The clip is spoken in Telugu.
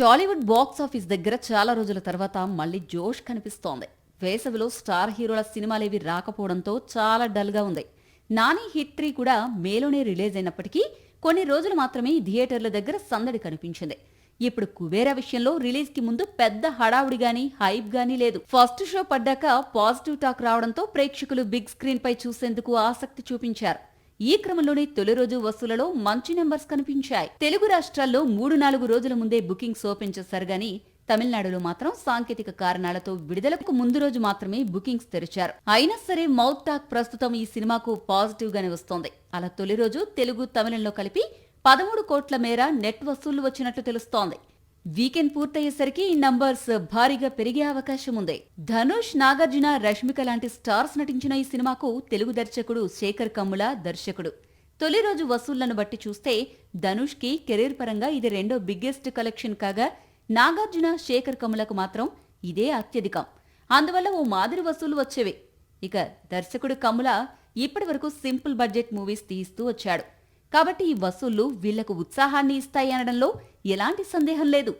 టాలీవుడ్ బాక్స్ ఆఫీస్ దగ్గర చాలా రోజుల తర్వాత మళ్ళీ జోష్ కనిపిస్తోంది. వేసవిలో స్టార్ హీరోల సినిమాలేవి రాకపోవడంతో చాలా డల్ గా ఉంది. నాని హిట్ 3 కూడా మేలోనే రిలీజ్ అయినప్పటికీ కొన్ని రోజులు మాత్రమే థియేటర్ల దగ్గర సందడి కనిపించింది. ఇప్పుడు కుబేరా విషయంలో రిలీజ్ కి ముందు పెద్ద హడావుడి గానీ హైప్ గానీ లేదు. ఫస్ట్ షో పడ్డాక పాజిటివ్ టాక్ రావడంతో ప్రేక్షకులు బిగ్ స్క్రీన్ పై చూసేందుకు ఆసక్తి చూపించారు. ఈ క్రమంలోనే తొలి రోజు వసూళ్లలో మంచి నెంబర్స్ కనిపించాయి. తెలుగు రాష్ట్రాల్లో 3-4 రోజుల ముందే బుకింగ్స్ ఓపెన్ చేశారు గానీ తమిళనాడులో మాత్రం సాంకేతిక కారణాలతో విడుదలకు ముందు రోజు మాత్రమే బుకింగ్స్ తెరిచారు. అయినా సరే మౌత్ టాక్ ప్రస్తుతం ఈ సినిమాకు పాజిటివ్ గానే వస్తోంది. అలా తొలి రోజు తెలుగు తమిళంలో కలిపి 13 కోట్ల మేర నెట్ వసూళ్లు వచ్చినట్లు తెలుస్తోంది. వీకెండ్ పూర్తయ్యేసరికి ఈ నంబర్స్ భారీగా పెరిగే అవకాశం ఉంది. ధనుష్, నాగార్జున, రష్మిక లాంటి స్టార్స్ నటించిన ఈ సినిమాకు తెలుగు దర్శకుడు శేఖర్ కమ్ముల దర్శకుడు. తొలి రోజు వసూళ్లను బట్టి చూస్తే ధనుష్ కి కెరీర్ పరంగా ఇది రెండో బిగ్గెస్ట్ కలెక్షన్ కాగా, నాగార్జున, శేఖర్ కమ్ములకు మాత్రం ఇదే అత్యధికం. అందువల్ల ఓ మాదిరి వసూలు వచ్చేవి. ఇక దర్శకుడు కమ్ముల ఇప్పటి వరకు సింపుల్ బడ్జెట్ మూవీస్ తీస్తూ వచ్చాడు. కాబట్టి ఈ వసూళ్లు వీళ్లకు ఉత్సాహాన్ని ఇస్తాయి అనడంలో ఎలాంటి సందేహం లేదు.